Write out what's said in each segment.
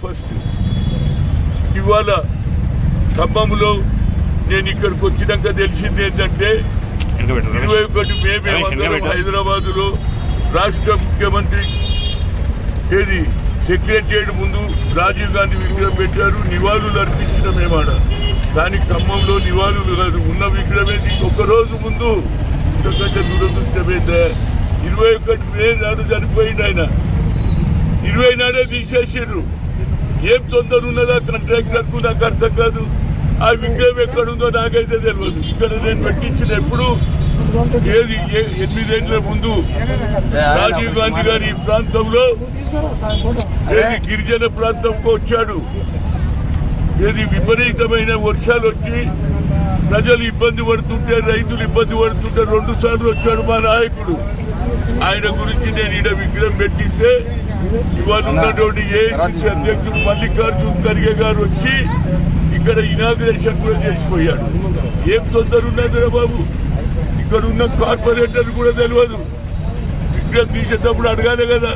First. ఇవాళ ఖమ్మంలో నేను ఇక్కడికి వచ్చినాక తెలిసింది ఏంటంటే 21 మే మేమందరం హైదరాబాదులో రాష్ట్ర ముఖ్యమంత్రి సెక్రటరియట్ ముందు రాజీవ్ గాంధీ విగ్రహం పెట్టారు, నివాళులు అర్పించిన మేమాడ. కానీ ఖమ్మంలో నివాళులు కాదు, ఉన్న విగ్రహమే ఒక్కరోజు ముందు. ఇంతకంటే దురదృష్టమైందే 21 మే నాడు చనిపోయింది ఆయన, 20 నాడే తీసేసారు. ఏం తొందర ఉన్నదా కాంట్రాక్టర్కు నాకు అర్థం కాదు. ఆ విగ్రహం ఎక్కడుందో నాకైతే తెలియదు. ఇక్కడ నేను పెట్టించిన ఎప్పుడు 8 ఏళ్ల ముందు రాజీవ్ గాంధీ గారి ప్రాంతంలో గిరిజన ప్రాంతంకు వచ్చాడు. విపరీతమైన వర్షాలు వచ్చి ప్రజలు ఇబ్బంది పడుతుంటే, రైతులు ఇబ్బంది పడుతుంటే 2 సార్లు వచ్చాడు మా నాయకుడు. ఆయన గురించి నేను ఈడ విగ్రహం పెట్టిస్తే ఇవాళ ఉన్నటువంటి ఏఐసిసి అధ్యక్షుడు మల్లికార్జున్ ఖర్గే గారు వచ్చి ఇక్కడ ఇనాగ్రేషన్ కూడా చేసిపోయాడు. ఏం తొందర ఉన్నదిరా బాబు, ఇక్కడ ఉన్న కార్పొరేటర్ కూడా తెలియదు. విగ్రహం తీసేటప్పుడు అడగాలి కదా,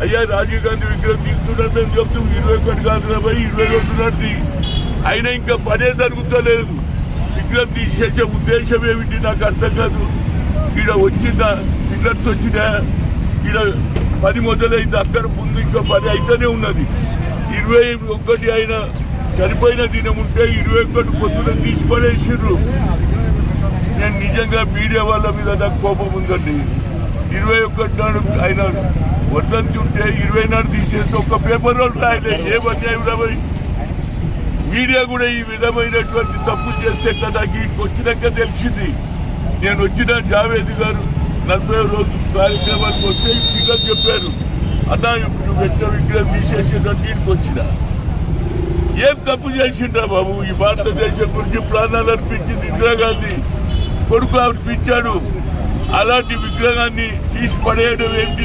అయ్యా రాజీవ్ గాంధీ విగ్రహం తీస్తున్నారు మేము చెప్తాం, 21 కాదు 22 నాడు. అయినా ఇంకా పనే జరుగుతలేదు. విగ్రహం తీసేసే ఉద్దేశం ఏమిటి నాకు అర్థం కాదు. ఈడ వచ్చిందా పిల్లర్స్ వచ్చినా, ఈడ పని మొదలైంది, అక్కడ ముందు ఇంకా పని అయితేనే ఉన్నది. 21 అయినా చనిపోయిన దినం ఉంటే 21 పొద్దున తీసి పడేసిర్రు. నేను నిజంగా మీడియా వాళ్ళ మీద నాకు కోపం ఉందండి. 21 నాడు ఆయన వర్ధంతి ఉంటే 20 నాడు తీసేస్తే ఒక్క పేపర్ వాళ్ళు రాయలే. ఏం అన్యాయం రాబోయి. మీడియా కూడా ఈ విధమైనటువంటి తప్పులు చేస్తే నాకు ఇంటికి వచ్చినాక తెలిసింది. నేను వచ్చిన జావేద్ గారు 40 రోజు కార్యక్రమానికి వస్తే ఫిగర్ చెప్పారు, అన్నా నువ్వు పెట్టిన విగ్రహం తీసేసేటట్టు ఇంటికి వచ్చిన. ఏం తప్పు చేసిండ్రా బాబు. ఈ భారతదేశం గురించి ప్రాణాలు అర్పించింది ఇందిరాగాంధీ, కొడుకు అర్పించాడు. అలాంటి విగ్రహాన్ని తీసి పడేయడం ఏంటి?